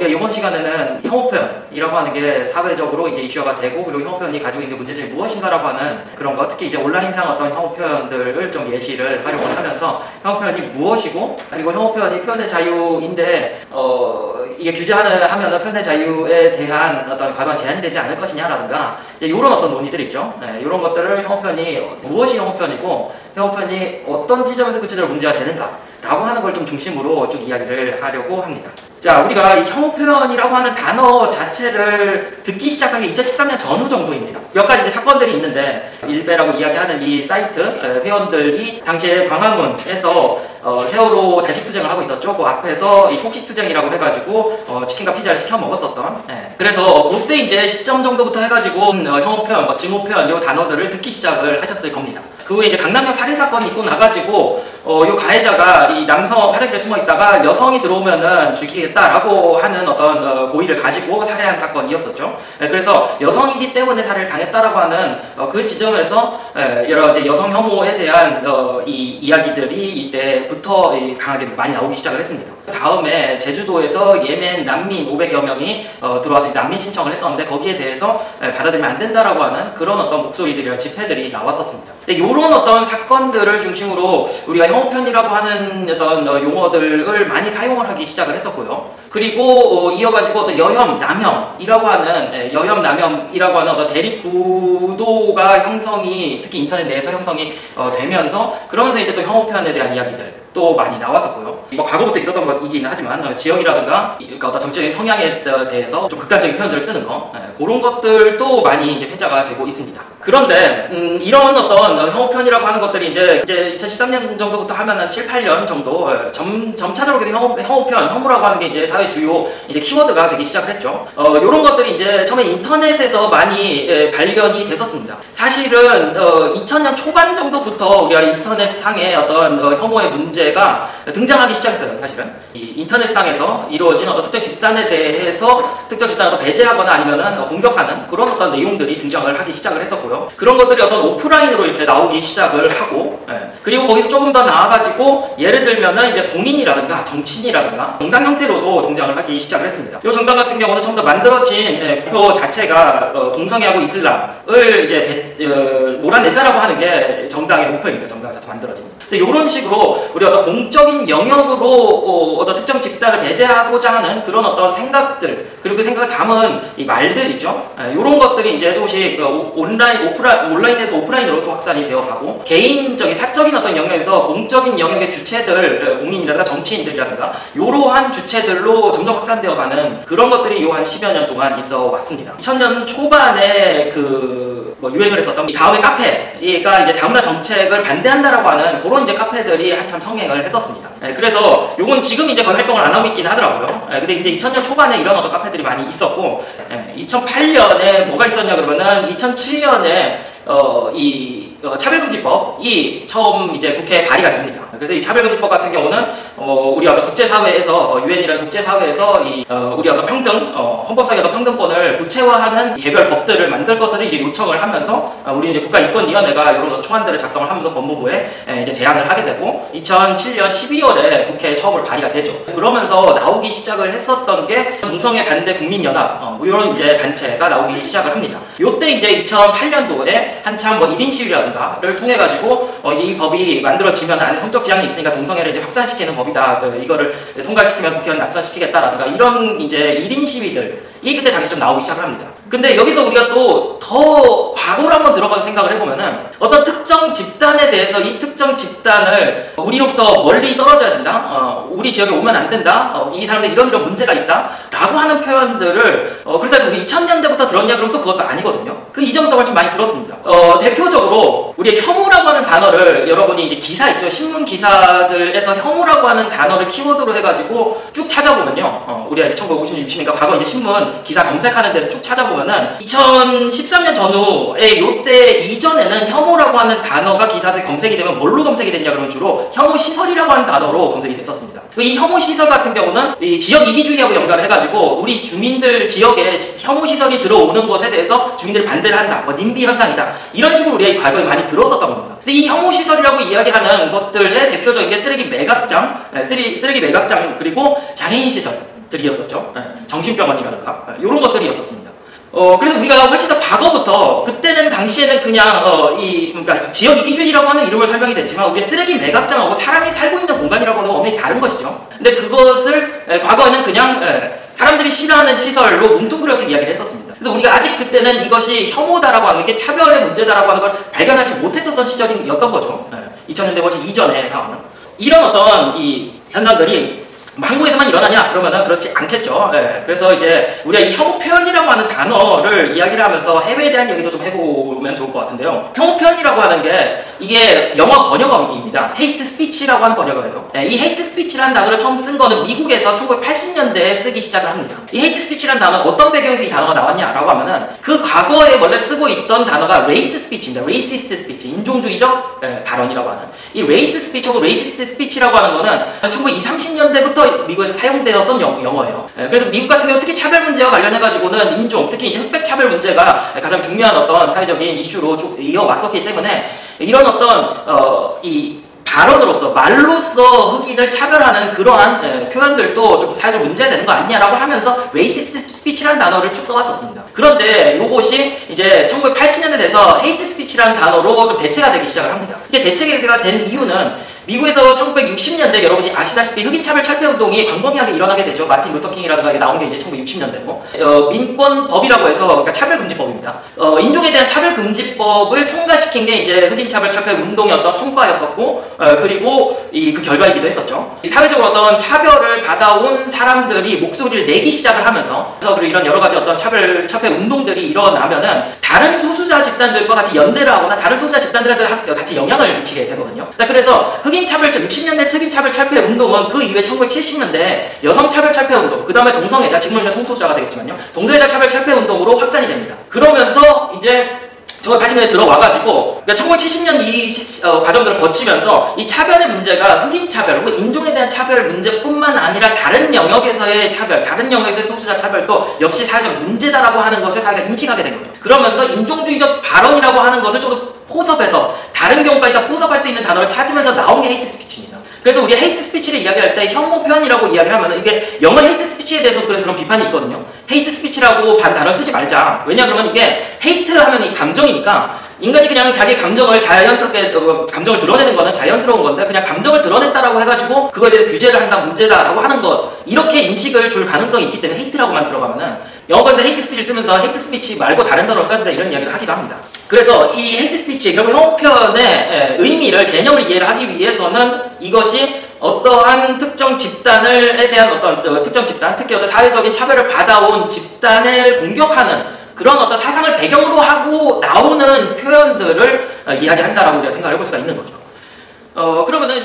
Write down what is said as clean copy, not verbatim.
우리가 이번 시간에는 혐오 표현이라고 하는 게 사회적으로 이제 이슈화가 되고, 그리고 혐오 표현이 가지고 있는 문제점이 무엇인가라고 하는 그런 거, 특히 이제 온라인상 어떤 혐오 표현들을 좀 예시를 활용을 하면서 혐오 표현이 무엇이고, 그리고 혐오 표현이 표현의 자유인데 이게 규제하면은 표현의 자유에 대한 어떤 과도한 제한이 되지 않을 것이냐라든가 이런 어떤 논의들이 있죠. 이런 것들을 혐오 표현이 무엇이 혐오 표현이고, 혐오 표현이 어떤 지점에서 구체적으로 문제가 되는가 라고 하는 걸 좀 중심으로 좀 이야기를 하려고 합니다. 자, 우리가 이 혐오 표현이라고 하는 단어 자체를 듣기 시작한 게 2013년 전후 정도입니다. 몇 가지 이제 사건들이 있는데, 일베라고 이야기하는 이 사이트 회원들이 당시에 광화문에서 세월호 대식 투쟁을 하고 있었죠. 그 앞에서 이 폭식 투쟁이라고 해가지고 치킨과 피자를 시켜 먹었었던. 그래서 그때 이제 시점 정도부터 해가지고 혐오 표현, 증오 표현 이 단어들을 듣기 시작을 하셨을 겁니다. 그 후에 이제 강남역 살인 사건이 있고 나가지고 요 가해자가 이 남성 화장실에 숨어 있다가 여성이 들어오면은 죽이겠다라고 하는 어떤 고의를 가지고 살해한 사건이었었죠. 그래서 여성이기 때문에 살해를 당했다라고 하는 그 지점에서 여러 이제 여성 혐오에 대한 이 이야기들이 이때부터 강하게 많이 나오기 시작을 했습니다. 다음에 제주도에서 예멘 난민 500여 명이 들어와서 난민 신청을 했었는데, 거기에 대해서 받아들이면 안 된다라고 하는 그런 어떤 목소리들이랑 집회들이 나왔었습니다. 이런 어떤 사건들을 중심으로 우리가 혐오 표현이라고 하는 어떤 용어들을 많이 사용을 하기 시작을 했었고요. 그리고 이어가지고 어떤 여혐, 남혐이라고 하는 어떤 대립 구도가 형성이, 특히 인터넷 내에서 형성이 되면서, 그러면서 이제 또 혐오 표현에 대한 이야기들 또 많이 나왔었고요. 과거부터 있었던 것이긴 하지만 지역이라든가 그러니까 어떤 정치적인 성향에 대해서 좀 극단적인 표현들을 쓰는 거, 그런 것들도 많이 이제 회자가 되고 있습니다. 그런데 이런 어떤 혐오 표현이라고 하는 것들이 이제 2013년 정도부터 하면은 7, 8년 정도 점차적으로 혐오 표현, 혐오라고 하는 게 이제 사회 주요 이제 키워드가 되기 시작을 했죠. 이런 것들이 이제 처음에 인터넷에서 많이 발견이 됐었습니다. 사실은 2000년 초반 정도부터 우리가 인터넷 상의 어떤 혐오의 문제가 등장하기 시작했어요. 사실은 이 인터넷 상에서 이루어진 어떤 특정 집단에 대해서 특정 집단을 배제하거나 아니면은 공격하는 그런 어떤 내용들이 등장을 하기 시작을 했었고요. 그런 것들이 어떤 오프라인으로 이렇게 나오기 시작을 하고, 그리고 거기서 조금 더 나아가지고 예를 들면은 이제 공인이라든가 정치인이라든가 정당 형태로도 등장을 하기 시작을 했습니다. 이 정당 같은 경우는 처음 더 만들어진 목표 자체가 동성애하고 이슬람을 이제 몰아내자라고 하는 게 정당의 목표입니다. 정당 자체 만들어진. 그래서 이런 식으로 우리 어떤 공적인 영역으로 어떤 특정 집단을 배제하고자 하는 그런 어떤 생각들, 그리고 그 생각을 담은 이 말들 있죠. 이런 것들이 이제 조금씩 온라인에서 오프라인으로 또 확산이 되어가고, 개인적인 사적인 어떤 영역에서 공적인 영역의 주체들, 공인이라든가 정치인들이라든가 이러한 주체들로 점점 확산되어가는 그런 것들이 요 한 10여 년 동안 있어 왔습니다. 2000년 초반에 유행을 했었던 다음의 카페가 이제 다문화 정책을 반대한다라고 하는 그런 이제 카페들이 한참 성행을 했었습니다. 그래서 요건 지금 이제 거의 활동을 안 하고 있긴 하더라고요. 근데 이제 2000년 초반에 이런 어떤 카페들이 많이 있었고, 2008년에 뭐가 있었냐 그러면은 2007년에 이 차별금지법이 처음 이제 국회에 발의가 됩니다. 그래서 이 차별금지법 같은 경우는 우리 어떤 국제사회에서 유엔이라는 국제사회에서 우리 어떤 평등, 헌법상의 어떤 평등권을 구체화하는 개별 법들을 만들 것을 이제 요청을 하면서 우리 이제 국가인권위원회가 이런 어떤 초안들을 작성을 하면서 법무부에 이제 제안을 하게 되고, 2007년 12월에 국회에 처음으로 발의가 되죠. 그러면서 나오기 시작을 했었던 게 동성애 반대 국민연합 이런 이제 단체가 나오기 시작을 합니다. 요때 이제 2008년도에 한참 1인 시위라든가를 통해 가지고 이제 이 법이 만들어지면 안에 성적 지향이 있으니까 동성애를 이제 확산시키는 법이다. 이거를 통과시키면 국회의원 낙선시키겠다라든가 이런 이제 1인 시위들이 그때 당시 좀 나오기 시작을 합니다. 근데 여기서 우리가 또 더 과거로 한번 들어가서 생각을 해보면은, 어떤 특정 집단에 대해서 이 특정 집단을 우리로부터 멀리 떨어져야 된다, 우리 지역에 오면 안 된다, 이 사람들 이런 문제가 있다 라고 하는 표현들을 그렇다고 우리 2000년대부터 들었냐 그러면 또 그것도 아니거든요. 그 이전부터 훨씬 많이 들었습니다. 대표적으로 우리 혐오라고 하는 단어를 여러분이 이제 기사 있죠, 신문 기사들에서 혐오라고 하는 단어를 키워드로 해가지고 쭉 찾아보면요, 우리가 이제 1950년 60년이니까 과거 이제 신문 기사 검색하는 데서 쭉 찾아보면은 2013년 전후에 요때 이전에는 혐오라고 하는 단어가 기사에 검색이 되면 뭘로 검색이 됐냐 그러면 주로 혐오시설이라고 하는 단어로 검색이 됐었습니다. 이 혐오시설 같은 경우는 이 지역 이기주의하고 연관을 해가지고 우리 주민들 지역에 혐오시설이 들어오는 것에 대해서 주민들이 반대를 한다, 님비 현상이다, 이런 식으로 우리가 과거에 많이 들었었던 겁니다. 근데 이 혐오시설이라고 이야기하는 것들의 대표적인 게 쓰레기 매각장, 그리고 장애인 시설 것들이었었죠. 정신병원이라든가 이런 것들이었었습니다. 그래서 우리가 훨씬 더 과거부터 그때는 당시에는 그냥 그러니까 지역 이기주의라고 하는 이름을 설명이 됐지만 우리가 쓰레기 매각장하고 사람이 살고 있는 공간이라고 하는 건 엄연히 다른 것이죠. 근데 그것을 과거에는 그냥 사람들이 싫어하는 시설로 뭉뚱그려서 이야기를 했었습니다. 그래서 우리가 아직 그때는 이것이 혐오다라고 하는 게 차별의 문제다라고 하는 걸 발견하지 못했었던 시절이었던 거죠. 2000년대 훨씬 이전에 상황은. 이런 어떤 이 현상들이 한국에서만 일어나냐? 그러면은 그렇지 않겠죠. 그래서 이제 우리가 이 혐오 표현이라고 하는 단어를 이야기를 하면서 해외에 대한 얘기도 좀 해보면 좋을 것 같은데요. 혐오 표현이라고 하는 게 이게 영어 번역어입니다. hate speech라고 하는 번역어예요. 이 hate speech라는 단어를 처음 쓴 거는 미국에서 1980년대에 쓰기 시작을 합니다. 이 hate speech라는 단어는 어떤 배경에서 이 단어가 나왔냐라고 하면은 그 과거에 원래 쓰고 있던 단어가 race speech입니다. racist speech, 인종주의적 발언이라고 하는 이 race speech하고 racist speech라고 하는 거는 1930년대부터 미국에서 사용되었던 영어예요. 그래서 미국 같은 경우 특히 차별 문제와 관련해가지고는 인종, 특히 이제 흑백 차별 문제가 가장 중요한 어떤 사회적인 이슈로 쭉 이어왔었기 때문에 이런 어떤 이 발언으로서 말로써 흑인을 차별하는 그러한 표현들도 좀 사회적 문제가 되는 거 아니냐라고 하면서 레이시스트 스피치라는 단어를 쭉 써왔었습니다. 그런데 이것이 이제 1980년대 돼서 헤이트 스피치라는 단어로 좀 대체가 되기 시작을 합니다. 이게 대체가 된 이유는 미국에서 1960년대 여러분이 아시다시피 흑인 차별 철폐 운동이 광범위하게 일어나게 되죠. 마틴 루터 킹이라든가 이게 나온 게 이제 1960년대고 민권법이라고 해서 그러니까 차별금지법입니다. 인종에 대한 차별금지법을 통과시킨 게 이제 흑인 차별 철폐 운동의 어떤 성과였었고 그리고 그 결과이기도 했었죠. 사회적으로 어떤 차별을 받아온 사람들이 목소리를 내기 시작을 하면서 그리고 이런 여러 가지 어떤 차별 철폐 운동들이 일어나면은 다른 소수자 집단들과 같이 연대를 하거나 다른 소수자 집단들한테 같이 영향을 미치게 되거든요. 자, 그래서 흑인 차별 60년대 흑인 차별 철폐 운동은 그 이후에 1970년대 여성 차별 철폐 운동, 그 다음에 동성애자, 지금은 성소수자가 되겠지만요, 동성애자 차별 철폐 운동으로 확산이 됩니다. 그러면서 이제 1980년대 들어와가지고 그러니까 1970년 이 과정들을 거치면서 이 차별의 문제가 흑인 차별 혹은 인종에 대한 차별 문제뿐만 아니라 다른 영역에서의 차별, 다른 영역에서의 소수자 차별도 역시 사회적 문제다라고 하는 것을 사회가 인식하게 된 거죠. 그러면서 인종주의적 발언이라고 하는 것을 좀 더 포섭해서 다른 경우까지 다 포섭할 수 있는 단어를 찾으면서 나온 게 헤이트 스피치입니다. 그래서 우리 헤이트 스피치를 이야기할 때 혐오 표현이라고 이야기를 하면 이게 영어 헤이트 스피치에 대해서 그런 비판이 있거든요. 헤이트 스피치라고 단어 쓰지 말자. 왜냐 그러면 이게 헤이트 하면 이 감정이니까 인간이 그냥 자기 감정을 자연스럽게 감정을 드러내는 거는 자연스러운 건데 그냥 감정을 드러냈다라고 해가지고 그거에 대해서 규제를 한다 문제다라고 하는 것 이렇게 인식을 줄 가능성이 있기 때문에 헤이트라고만 들어가면은 영어에서 헤이트 스피치를 쓰면서 헤이트 스피치 말고 다른 단어를 써야 된다 이런 이야기를 하기도 합니다. 그래서 이 헤이트 스피치 결국 혐오 표현의 의미를 개념을 이해를 하기 위해서는 이것이 어떠한 특정 집단에 대한 어떤 특정 집단 특히 어떤 사회적인 차별을 받아온 집단을 공격하는 그런 어떤 사상을 배경으로 하고 나오는 표현들을 이야기한다라고 우리가 생각을 해볼 수가 있는 거죠. 그러면은